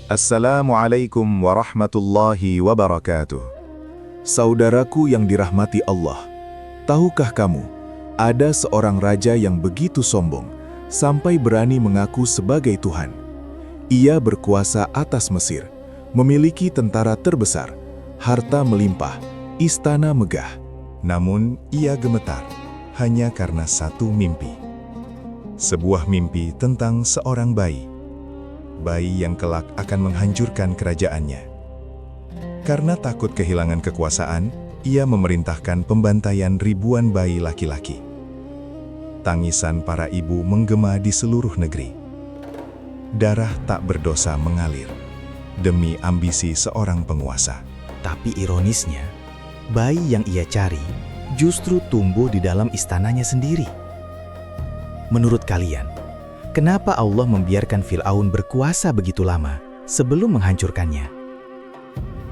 Assalamualaikum warahmatullahi wabarakatuh. Saudaraku yang dirahmati Allah, tahukah kamu, ada seorang raja yang begitu sombong sampai berani mengaku sebagai Tuhan. Ia berkuasa atas Mesir, memiliki tentara terbesar, harta melimpah, istana megah. Namun ia gemetar hanya karena satu mimpi. Sebuah mimpi tentang seorang bayi yang kelak akan menghancurkan kerajaannya. Karena takut kehilangan kekuasaan, ia memerintahkan pembantaian ribuan bayi laki-laki. Tangisan para ibu menggema di seluruh negeri. Darah tak berdosa mengalir demi ambisi seorang penguasa. Tapi ironisnya, bayi yang ia cari justru tumbuh di dalam istananya sendiri. Menurut kalian, kenapa Allah membiarkan Fir'aun berkuasa begitu lama sebelum menghancurkannya?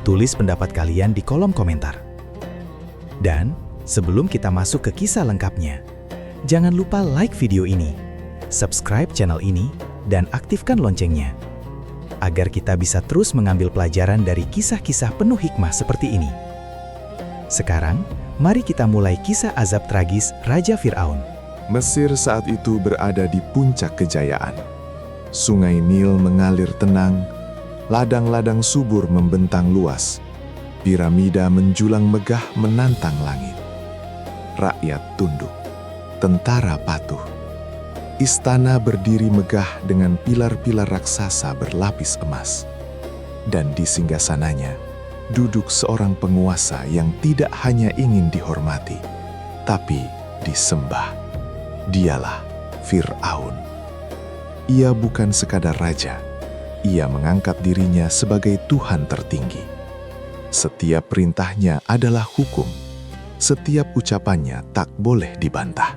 Tulis pendapat kalian di kolom komentar. Dan sebelum kita masuk ke kisah lengkapnya, jangan lupa like video ini, subscribe channel ini, dan aktifkan loncengnya, agar kita bisa terus mengambil pelajaran dari kisah-kisah penuh hikmah seperti ini. Sekarang, mari kita mulai kisah azab tragis Raja Fir'aun. Mesir saat itu berada di puncak kejayaan. Sungai Nil mengalir tenang, ladang-ladang subur membentang luas, piramida menjulang megah menantang langit. Rakyat tunduk, tentara patuh. Istana berdiri megah dengan pilar-pilar raksasa berlapis emas. Dan di singgasananya, duduk seorang penguasa yang tidak hanya ingin dihormati, tapi disembah. Dialah Fir'aun. Ia bukan sekadar raja, ia mengangkat dirinya sebagai Tuhan tertinggi. Setiap perintahnya adalah hukum, setiap ucapannya tak boleh dibantah.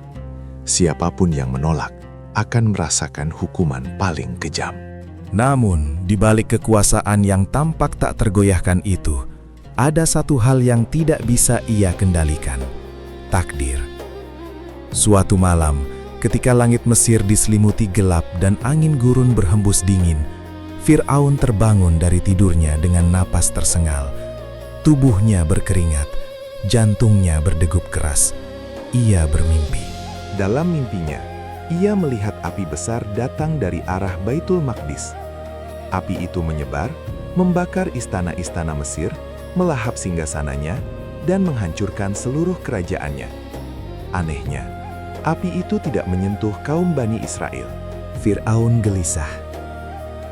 Siapapun yang menolak akan merasakan hukuman paling kejam. Namun, di balik kekuasaan yang tampak tak tergoyahkan itu, ada satu hal yang tidak bisa ia kendalikan: takdir. Suatu malam, ketika langit Mesir diselimuti gelap dan angin gurun berhembus dingin, Fir'aun terbangun dari tidurnya dengan napas tersengal. Tubuhnya berkeringat, jantungnya berdegup keras. Ia bermimpi. Dalam mimpinya, ia melihat api besar datang dari arah Baitul Maqdis. Api itu menyebar, membakar istana-istana Mesir, melahap singgasananya, dan menghancurkan seluruh kerajaannya. Anehnya, api itu tidak menyentuh kaum Bani Israel. Fir'aun gelisah.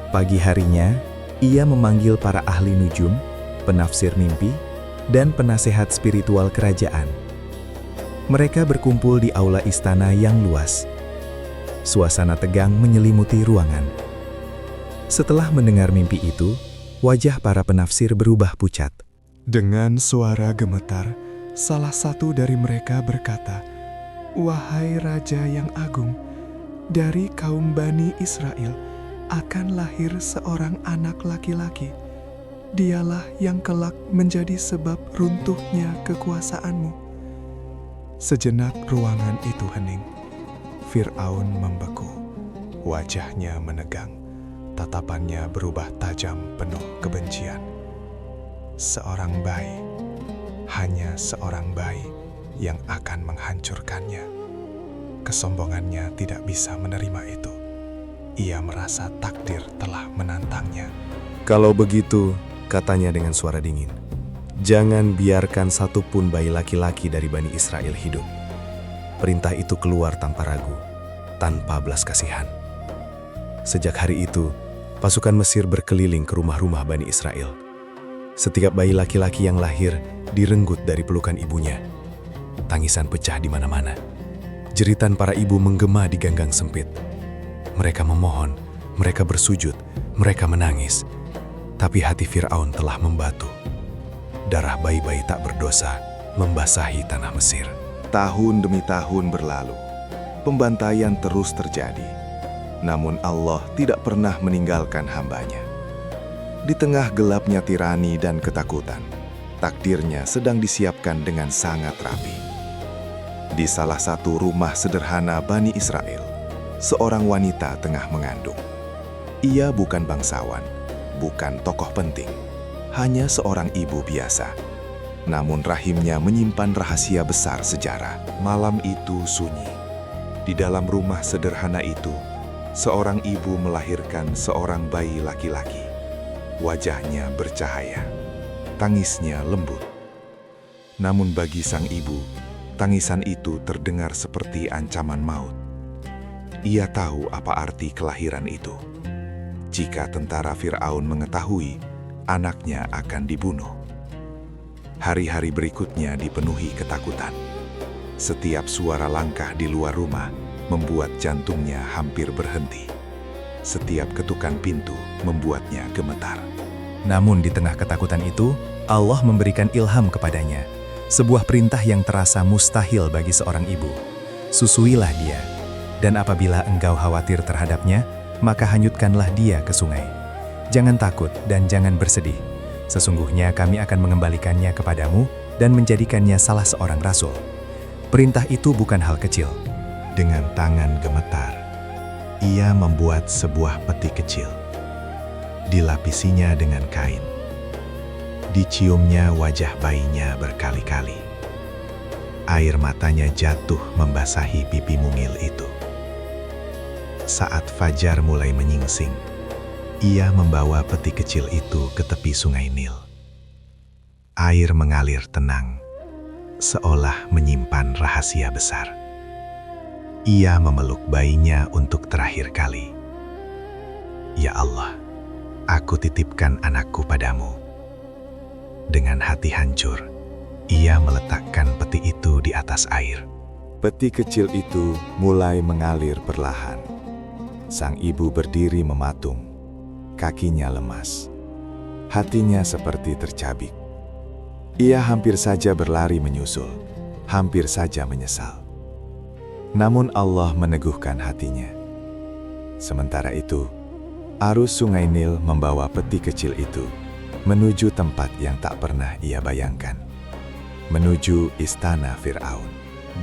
Pagi harinya, ia memanggil para ahli nujum, penafsir mimpi, dan penasehat spiritual kerajaan. Mereka berkumpul di aula istana yang luas. Suasana tegang menyelimuti ruangan. Setelah mendengar mimpi itu, wajah para penafsir berubah pucat. Dengan suara gemetar, salah satu dari mereka berkata, "Wahai Raja yang agung, dari kaum Bani Israel akan lahir seorang anak laki-laki. Dialah yang kelak menjadi sebab runtuhnya kekuasaanmu." Sejenak ruangan itu hening. Fir'aun membeku. Wajahnya menegang. Tatapannya berubah tajam penuh kebencian. Seorang bayi, hanya seorang bayi yang akan menghancurkannya. Kesombongannya tidak bisa menerima itu. Ia merasa takdir telah menantangnya. Kalau begitu, katanya dengan suara dingin, jangan biarkan satupun bayi laki-laki dari Bani Israel hidup. Perintah itu keluar tanpa ragu, tanpa belas kasihan. Sejak hari itu, pasukan Mesir berkeliling ke rumah-rumah Bani Israel. Setiap bayi laki-laki yang lahir direnggut dari pelukan ibunya. Tangisan pecah di mana-mana. Jeritan para ibu menggema di ganggang sempit. Mereka memohon, mereka bersujud, mereka menangis. Tapi hati Fir'aun telah membatu. Darah bayi-bayi tak berdosa membasahi tanah Mesir. Tahun demi tahun berlalu, pembantaian terus terjadi. Namun Allah tidak pernah meninggalkan hambanya. Di tengah gelapnya tirani dan ketakutan, takdirnya sedang disiapkan dengan sangat rapi. Di salah satu rumah sederhana Bani Israel, seorang wanita tengah mengandung. Ia bukan bangsawan, bukan tokoh penting, hanya seorang ibu biasa. Namun rahimnya menyimpan rahasia besar sejarah. Malam itu sunyi. Di dalam rumah sederhana itu, seorang ibu melahirkan seorang bayi laki-laki. Wajahnya bercahaya, tangisnya lembut. Namun bagi sang ibu, tangisan itu terdengar seperti ancaman maut. Ia tahu apa arti kelahiran itu. Jika tentara Fir'aun mengetahui, anaknya akan dibunuh. Hari-hari berikutnya dipenuhi ketakutan. Setiap suara langkah di luar rumah membuat jantungnya hampir berhenti. Setiap ketukan pintu membuatnya gemetar. Namun di tengah ketakutan itu, Allah memberikan ilham kepadanya. Sebuah perintah yang terasa mustahil bagi seorang ibu. Susuilah dia, dan apabila engkau khawatir terhadapnya, maka hanyutkanlah dia ke sungai. Jangan takut dan jangan bersedih. Sesungguhnya kami akan mengembalikannya kepadamu dan menjadikannya salah seorang rasul. Perintah itu bukan hal kecil. Dengan tangan gemetar, ia membuat sebuah peti kecil. Dilapisinya dengan kain. Diciumnya wajah bayinya berkali-kali. Air matanya jatuh membasahi pipi mungil itu. Saat fajar mulai menyingsing, ia membawa peti kecil itu ke tepi sungai Nil. Air mengalir tenang, seolah menyimpan rahasia besar. Ia memeluk bayinya untuk terakhir kali. Ya Allah, aku titipkan anakku padamu. Dengan hati hancur, ia meletakkan peti itu di atas air. Peti kecil itu mulai mengalir perlahan. Sang ibu berdiri mematung. Kakinya lemas. Hatinya seperti tercabik. Ia hampir saja berlari menyusul, hampir saja menyesal. Namun Allah meneguhkan hatinya. Sementara itu, arus sungai Nil membawa peti kecil itu menuju tempat yang tak pernah ia bayangkan. Menuju istana Fir'aun.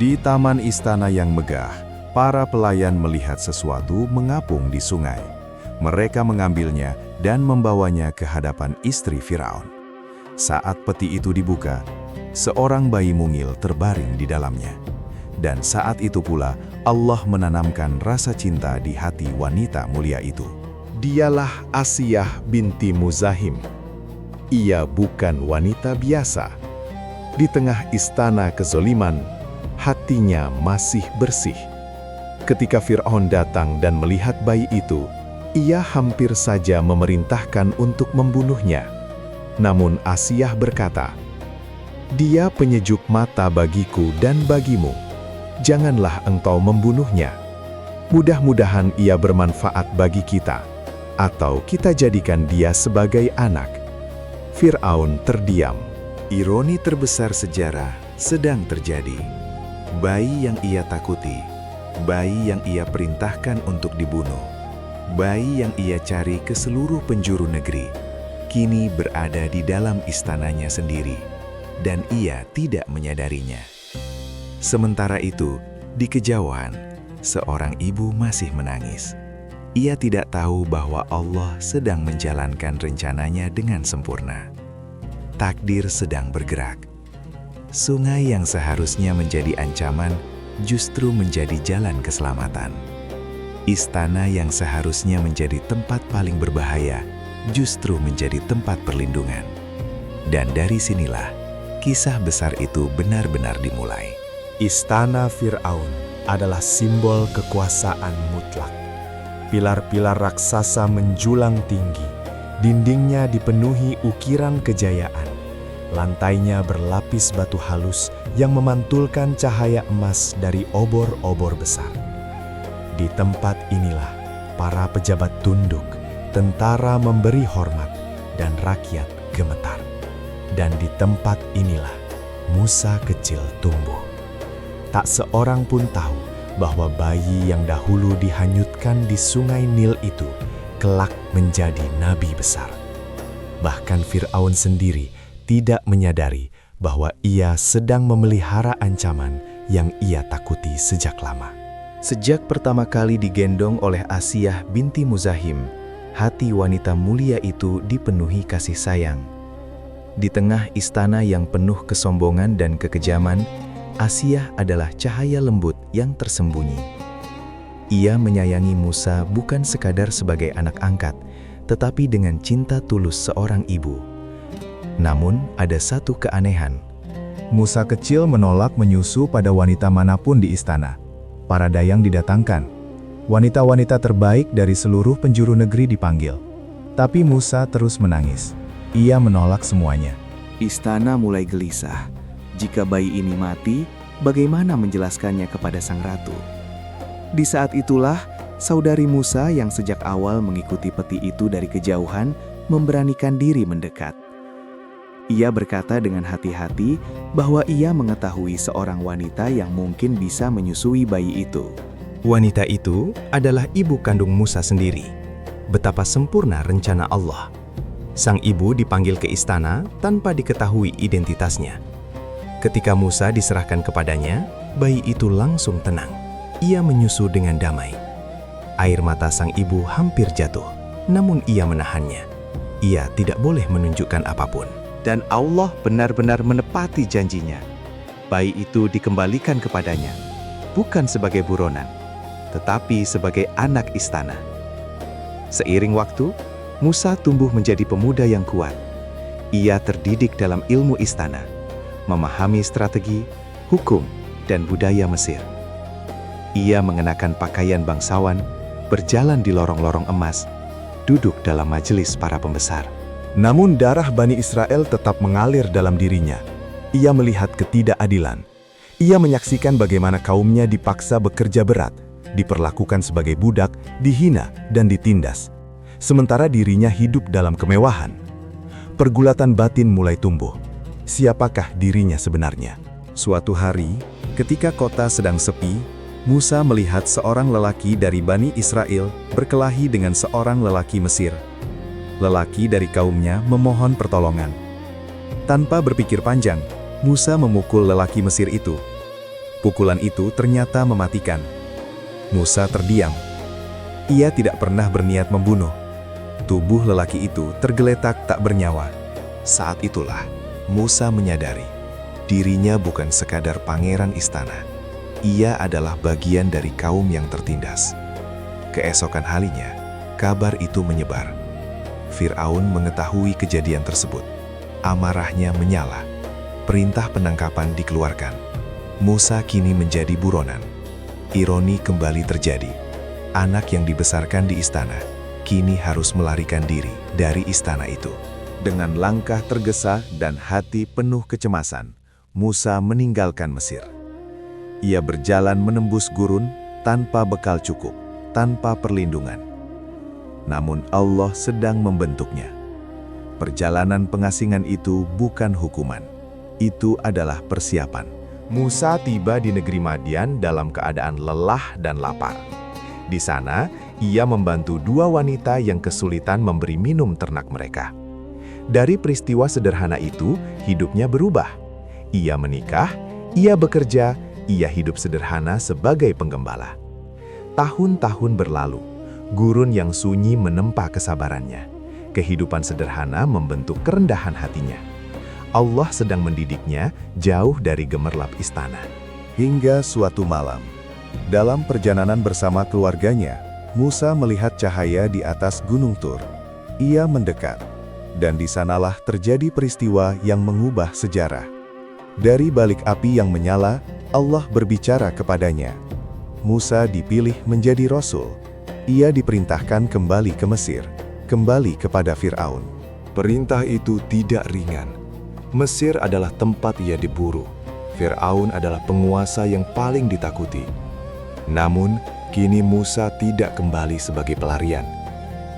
Di taman istana yang megah, para pelayan melihat sesuatu mengapung di sungai. Mereka mengambilnya dan membawanya ke hadapan istri Fir'aun. Saat peti itu dibuka, seorang bayi mungil terbaring di dalamnya. Dan saat itu pula Allah menanamkan rasa cinta di hati wanita mulia itu. Dialah Asiyah binti Muzahim. Ia bukan wanita biasa. Di tengah istana kezoliman, hatinya masih bersih. Ketika Fir'aun datang dan melihat bayi itu, ia hampir saja memerintahkan untuk membunuhnya. Namun Asiyah berkata, "Dia penyejuk mata bagiku dan bagimu. Janganlah engkau membunuhnya. Mudah-mudahan ia bermanfaat bagi kita, atau kita jadikan dia sebagai anak." Fir'aun terdiam. Ironi terbesar sejarah sedang terjadi. Bayi yang ia takuti, bayi yang ia perintahkan untuk dibunuh, bayi yang ia cari ke seluruh penjuru negeri, kini berada di dalam istananya sendiri, dan ia tidak menyadarinya. Sementara itu, di kejauhan, seorang ibu masih menangis. Ia tidak tahu bahwa Allah sedang menjalankan rencananya dengan sempurna. Takdir sedang bergerak. Sungai yang seharusnya menjadi ancaman justru menjadi jalan keselamatan. Istana yang seharusnya menjadi tempat paling berbahaya justru menjadi tempat perlindungan. Dan dari sinilah kisah besar itu benar-benar dimulai. Istana Fir'aun adalah simbol kekuasaan mutlak. Pilar-pilar raksasa menjulang tinggi, dindingnya dipenuhi ukiran kejayaan, lantainya berlapis batu halus yang memantulkan cahaya emas dari obor-obor besar. Di tempat inilah para pejabat tunduk, tentara memberi hormat, dan rakyat gemetar. Dan di tempat inilah Musa kecil tumbuh. Tak seorang pun tahu bahwa bayi yang dahulu dihanyutkan di sungai Nil itu kelak menjadi nabi besar. Bahkan Fir'aun sendiri tidak menyadari bahwa ia sedang memelihara ancaman yang ia takuti sejak lama. Sejak pertama kali digendong oleh Asiyah binti Muzahim, hati wanita mulia itu dipenuhi kasih sayang. Di tengah istana yang penuh kesombongan dan kekejaman, Asiyah adalah cahaya lembut yang tersembunyi. Ia menyayangi Musa bukan sekadar sebagai anak angkat, tetapi dengan cinta tulus seorang ibu. Namun, ada satu keanehan. Musa kecil menolak menyusu pada wanita manapun di istana. Para dayang didatangkan. Wanita-wanita terbaik dari seluruh penjuru negeri dipanggil. Tapi Musa terus menangis. Ia menolak semuanya. Istana mulai gelisah. Jika bayi ini mati, bagaimana menjelaskannya kepada sang ratu? Di saat itulah, saudari Musa yang sejak awal mengikuti peti itu dari kejauhan, memberanikan diri mendekat. Ia berkata dengan hati-hati bahwa ia mengetahui seorang wanita yang mungkin bisa menyusui bayi itu. Wanita itu adalah ibu kandung Musa sendiri. Betapa sempurna rencana Allah. Sang ibu dipanggil ke istana tanpa diketahui identitasnya. Ketika Musa diserahkan kepadanya, bayi itu langsung tenang. Ia menyusu dengan damai. Air mata sang ibu hampir jatuh, namun ia menahannya. Ia tidak boleh menunjukkan apapun. Dan Allah benar-benar menepati janjinya. Bayi itu dikembalikan kepadanya, bukan sebagai buronan, tetapi sebagai anak istana. Seiring waktu, Musa tumbuh menjadi pemuda yang kuat. Ia terdidik dalam ilmu istana, memahami strategi, hukum, dan budaya Mesir. Ia mengenakan pakaian bangsawan, berjalan di lorong-lorong emas, duduk dalam majelis para pembesar. Namun darah Bani Israel tetap mengalir dalam dirinya. Ia melihat ketidakadilan. Ia menyaksikan bagaimana kaumnya dipaksa bekerja berat, diperlakukan sebagai budak, dihina, dan ditindas. Sementara dirinya hidup dalam kemewahan. Pergulatan batin mulai tumbuh. Siapakah dirinya sebenarnya? Suatu hari, ketika kota sedang sepi, Musa melihat seorang lelaki dari Bani Israel berkelahi dengan seorang lelaki Mesir. Lelaki dari kaumnya memohon pertolongan. Tanpa berpikir panjang, Musa memukul lelaki Mesir itu. Pukulan itu ternyata mematikan. Musa terdiam. Ia tidak pernah berniat membunuh. Tubuh lelaki itu tergeletak tak bernyawa. Saat itulah Musa menyadari dirinya bukan sekadar pangeran istana. Ia adalah bagian dari kaum yang tertindas. Keesokan harinya, kabar itu menyebar. Fir'aun mengetahui kejadian tersebut. Amarahnya menyala. Perintah penangkapan dikeluarkan. Musa kini menjadi buronan. Ironi kembali terjadi. Anak yang dibesarkan di istana kini harus melarikan diri dari istana itu. Dengan langkah tergesa dan hati penuh kecemasan, Musa meninggalkan Mesir. Ia berjalan menembus gurun tanpa bekal cukup, tanpa perlindungan. Namun Allah sedang membentuknya. Perjalanan pengasingan itu bukan hukuman. Itu adalah persiapan. Musa tiba di negeri Madian dalam keadaan lelah dan lapar. Di sana, ia membantu dua wanita yang kesulitan memberi minum ternak mereka. Dari peristiwa sederhana itu, hidupnya berubah. Ia menikah, ia bekerja, ia hidup sederhana sebagai penggembala. Tahun-tahun berlalu, gurun yang sunyi menempa kesabarannya. Kehidupan sederhana membentuk kerendahan hatinya. Allah sedang mendidiknya jauh dari gemerlap istana. Hingga suatu malam, dalam perjalanan bersama keluarganya, Musa melihat cahaya di atas Gunung Tur. Ia mendekat, dan di sanalah terjadi peristiwa yang mengubah sejarah. Dari balik api yang menyala, Allah berbicara kepadanya. Musa dipilih menjadi rasul. Ia diperintahkan kembali ke Mesir, kembali kepada Fir'aun. Perintah itu tidak ringan. Mesir adalah tempat ia diburu. Fir'aun adalah penguasa yang paling ditakuti. Namun, kini Musa tidak kembali sebagai pelarian.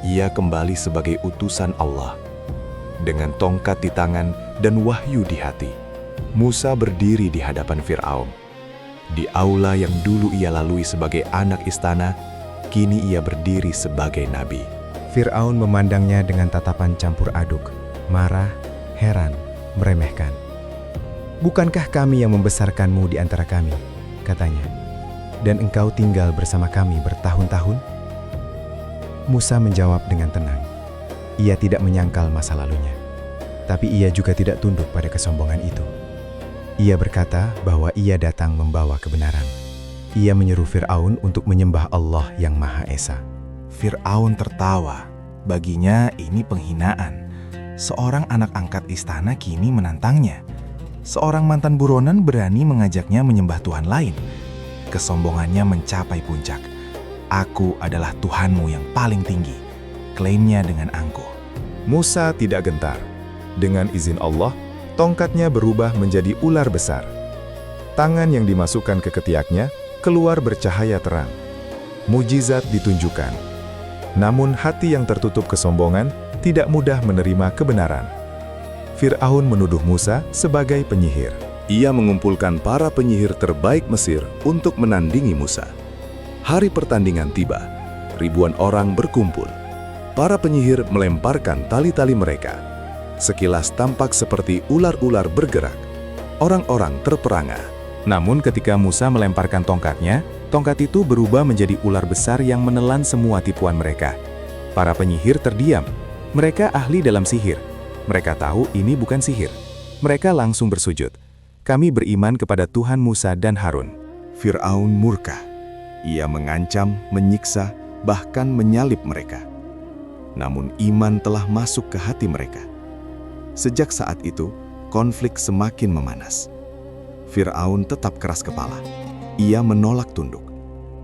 Ia kembali sebagai utusan Allah. Dengan tongkat di tangan dan wahyu di hati, Musa berdiri di hadapan Fir'aun. Di aula yang dulu ia lalui sebagai anak istana, kini ia berdiri sebagai nabi. Fir'aun memandangnya dengan tatapan campur aduk, marah, heran, meremehkan. "Bukankah kami yang membesarkanmu di antara kami?" katanya. "Dan engkau tinggal bersama kami bertahun-tahun?" Musa menjawab dengan tenang. Ia tidak menyangkal masa lalunya. Tapi ia juga tidak tunduk pada kesombongan itu. Ia berkata bahwa ia datang membawa kebenaran. Ia menyeru Fir'aun untuk menyembah Allah yang Maha Esa. Fir'aun tertawa. Baginya ini penghinaan. Seorang anak angkat istana kini menantangnya. Seorang mantan buronan berani mengajaknya menyembah Tuhan lain. Kesombongannya mencapai puncak. Aku adalah Tuhanmu yang paling tinggi, klaimnya dengan angkuh. Musa tidak gentar. Dengan izin Allah, tongkatnya berubah menjadi ular besar. Tangan yang dimasukkan ke ketiaknya keluar bercahaya terang. Mujizat ditunjukkan. Namun hati yang tertutup kesombongan tidak mudah menerima kebenaran. Fir'aun menuduh Musa sebagai penyihir. Ia mengumpulkan para penyihir terbaik Mesir untuk menandingi Musa. Hari pertandingan tiba. Ribuan orang berkumpul. Para penyihir melemparkan tali-tali mereka. Sekilas tampak seperti ular-ular bergerak. Orang-orang terperangah. Namun ketika Musa melemparkan tongkatnya, tongkat itu berubah menjadi ular besar yang menelan semua tipuan mereka. Para penyihir terdiam. Mereka ahli dalam sihir. Mereka tahu ini bukan sihir. Mereka langsung bersujud. Kami beriman kepada Tuhan Musa dan Harun. Fir'aun murka. Ia mengancam, menyiksa, bahkan menyalib mereka. Namun iman telah masuk ke hati mereka. Sejak saat itu, konflik semakin memanas. Fir'aun tetap keras kepala. Ia menolak tunduk.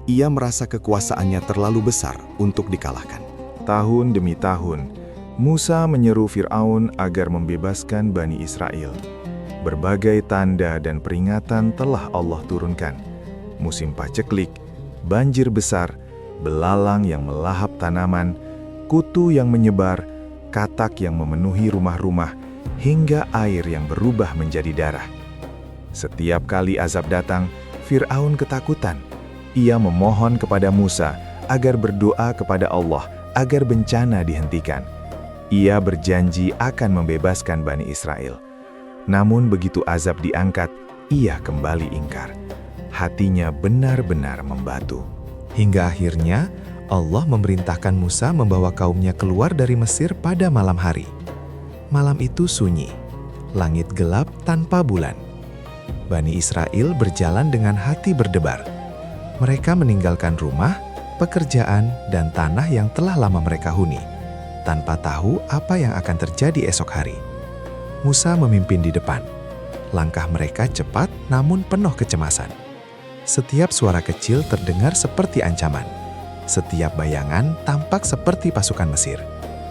Ia merasa kekuasaannya terlalu besar untuk dikalahkan. Tahun demi tahun, Musa menyeru Fir'aun agar membebaskan Bani Israel. Berbagai tanda dan peringatan telah Allah turunkan. Musim paceklik, banjir besar, belalang yang melahap tanaman, kutu yang menyebar, katak yang memenuhi rumah-rumah, hingga air yang berubah menjadi darah. Setiap kali azab datang, Fir'aun ketakutan. Ia memohon kepada Musa agar berdoa kepada Allah agar bencana dihentikan. Ia berjanji akan membebaskan Bani Israel. Namun begitu azab diangkat, ia kembali ingkar. Hatinya benar-benar membatu. Hingga akhirnya Allah memerintahkan Musa membawa kaumnya keluar dari Mesir pada malam hari. Malam itu sunyi, langit gelap tanpa bulan. Bani Israel berjalan dengan hati berdebar. Mereka meninggalkan rumah, pekerjaan, dan tanah yang telah lama mereka huni, tanpa tahu apa yang akan terjadi esok hari. Musa memimpin di depan. Langkah mereka cepat namun penuh kecemasan. Setiap suara kecil terdengar seperti ancaman. Setiap bayangan tampak seperti pasukan Mesir.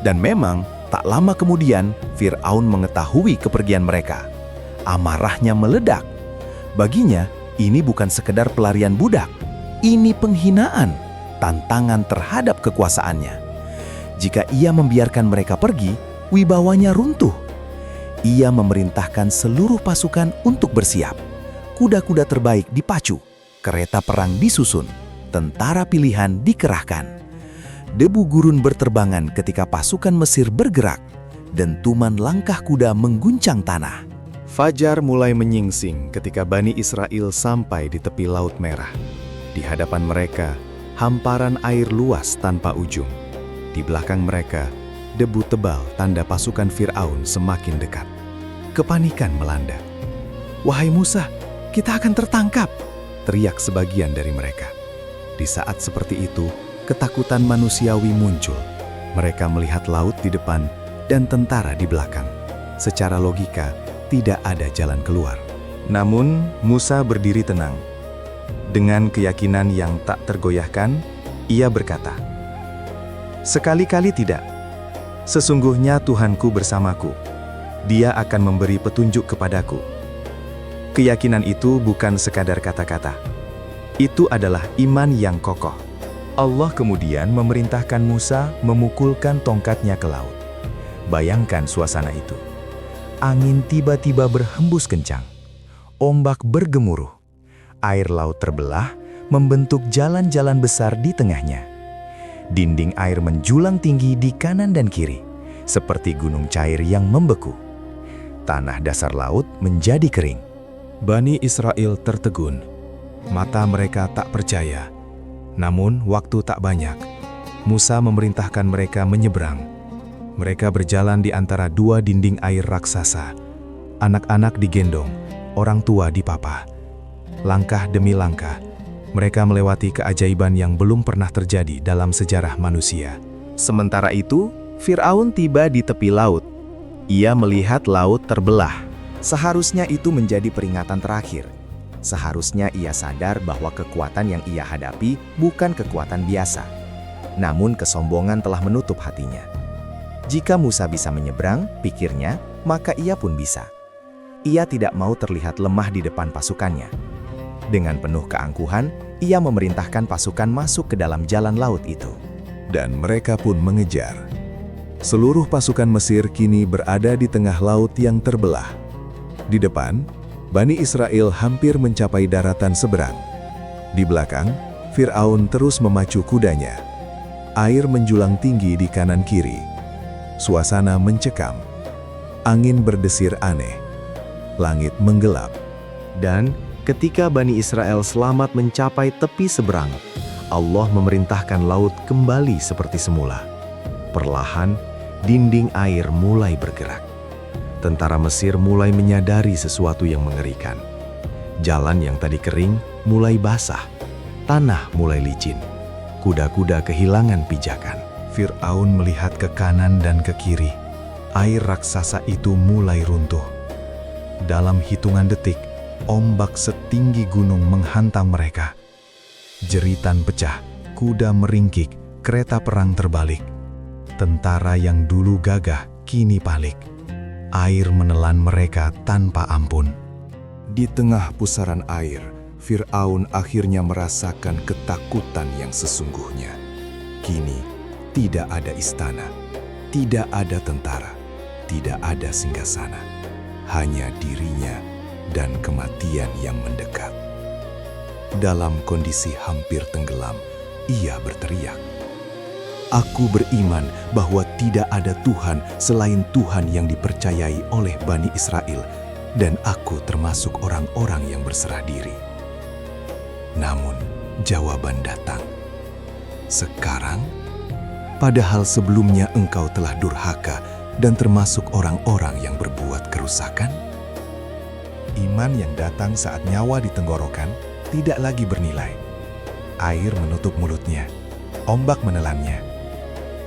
Dan memang, tak lama kemudian, Fir'aun mengetahui kepergian mereka. Amarahnya meledak. Baginya, ini bukan sekedar pelarian budak. Ini penghinaan, tantangan terhadap kekuasaannya. Jika ia membiarkan mereka pergi, wibawanya runtuh. Ia memerintahkan seluruh pasukan untuk bersiap. Kuda-kuda terbaik dipacu, kereta perang disusun, tentara pilihan dikerahkan. Debu gurun berterbangan ketika pasukan Mesir bergerak, dentuman langkah kuda mengguncang tanah. Fajar mulai menyingsing ketika Bani Israel sampai di tepi Laut Merah. Di hadapan mereka, hamparan air luas tanpa ujung. Di belakang mereka, debu tebal tanda pasukan Fir'aun semakin dekat. Kepanikan melanda. "Wahai Musa, kita akan tertangkap!" teriak sebagian dari mereka. Di saat seperti itu, ketakutan manusiawi muncul. Mereka melihat laut di depan dan tentara di belakang. Secara logika, tidak ada jalan keluar. Namun, Musa berdiri tenang. Dengan keyakinan yang tak tergoyahkan, ia berkata, "Sekali-kali tidak. Sesungguhnya Tuhanku bersamaku. Dia akan memberi petunjuk kepadaku." Keyakinan itu bukan sekadar kata-kata. Itu adalah iman yang kokoh. Allah kemudian memerintahkan Musa memukulkan tongkatnya ke laut. Bayangkan suasana itu. Angin tiba-tiba berhembus kencang. Ombak bergemuruh. Air laut terbelah, membentuk jalan-jalan besar di tengahnya. Dinding air menjulang tinggi di kanan dan kiri, seperti gunung cair yang membeku. Tanah dasar laut menjadi kering. Bani Israel tertegun. Mata mereka tak percaya. Namun waktu tak banyak. Musa memerintahkan mereka menyeberang. Mereka berjalan di antara dua dinding air raksasa. Anak-anak digendong, orang tua dipapah. Langkah demi langkah, mereka melewati keajaiban yang belum pernah terjadi dalam sejarah manusia. Sementara itu, Fir'aun tiba di tepi laut. Ia melihat laut terbelah. Seharusnya itu menjadi peringatan terakhir. Seharusnya ia sadar bahwa kekuatan yang ia hadapi bukan kekuatan biasa. Namun kesombongan telah menutup hatinya. Jika Musa bisa menyeberang, pikirnya, maka ia pun bisa. Ia tidak mau terlihat lemah di depan pasukannya. Dengan penuh keangkuhan, ia memerintahkan pasukan masuk ke dalam jalan laut itu. Dan mereka pun mengejar. Seluruh pasukan Mesir kini berada di tengah laut yang terbelah. Di depan, Bani Israel hampir mencapai daratan seberang. Di belakang, Fir'aun terus memacu kudanya. Air menjulang tinggi di kanan kiri. Suasana mencekam. Angin berdesir aneh. Langit menggelap. Dan ketika Bani Israel selamat mencapai tepi seberang, Allah memerintahkan laut kembali seperti semula. Perlahan, dinding air mulai bergerak. Tentara Mesir mulai menyadari sesuatu yang mengerikan. Jalan yang tadi kering mulai basah. Tanah mulai licin. Kuda-kuda kehilangan pijakan. Fir'aun melihat ke kanan dan ke kiri. Air raksasa itu mulai runtuh. Dalam hitungan detik, ombak setinggi gunung menghantam mereka. Jeritan pecah, kuda meringkik, kereta perang terbalik. Tentara yang dulu gagah kini panik. Air menelan mereka tanpa ampun. Di tengah pusaran air, Fir'aun akhirnya merasakan ketakutan yang sesungguhnya. Kini, tidak ada istana, tidak ada tentara, tidak ada singgasana. Hanya dirinya dan kematian yang mendekat. Dalam kondisi hampir tenggelam, ia berteriak, "Aku beriman bahwa tidak ada Tuhan selain Tuhan yang dipercayai oleh Bani Israel, dan aku termasuk orang-orang yang berserah diri." Namun, jawaban datang. "Sekarang, padahal sebelumnya engkau telah durhaka dan termasuk orang-orang yang berbuat kerusakan?" Iman yang datang saat nyawa di tenggorokan tidak lagi bernilai. Air menutup mulutnya, ombak menelannya.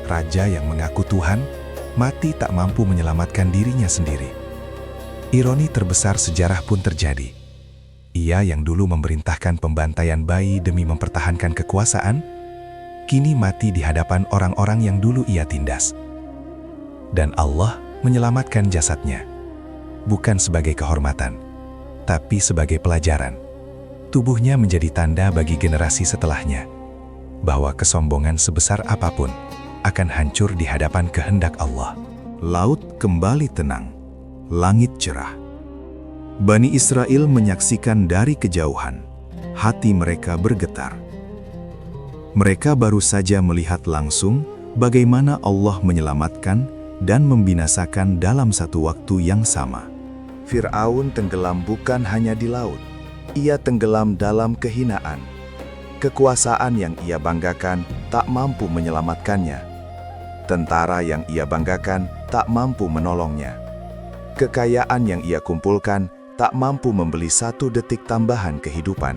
Raja yang mengaku Tuhan, mati tak mampu menyelamatkan dirinya sendiri. Ironi terbesar sejarah pun terjadi. Ia yang dulu memerintahkan pembantaian bayi demi mempertahankan kekuasaan, kini mati di hadapan orang-orang yang dulu ia tindas. Dan Allah menyelamatkan jasadnya, bukan sebagai kehormatan, tapi sebagai pelajaran. Tubuhnya menjadi tanda bagi generasi setelahnya, bahwa kesombongan sebesar apapun akan hancur di hadapan kehendak Allah. Laut kembali tenang, langit cerah. Bani Israel menyaksikan dari kejauhan, hati mereka bergetar. Mereka baru saja melihat langsung bagaimana Allah menyelamatkan dan membinasakan dalam satu waktu yang sama. Fir'aun tenggelam bukan hanya di laut, ia tenggelam dalam kehinaan. Kekuasaan yang ia banggakan tak mampu menyelamatkannya. Tentara yang ia banggakan tak mampu menolongnya. Kekayaan yang ia kumpulkan tak mampu membeli satu detik tambahan kehidupan.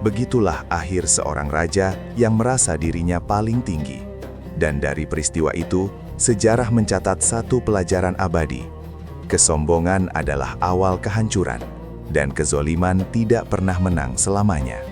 Begitulah akhir seorang raja yang merasa dirinya paling tinggi. Dan dari peristiwa itu, sejarah mencatat satu pelajaran abadi. Kesombongan adalah awal kehancuran, dan kezoliman tidak pernah menang selamanya.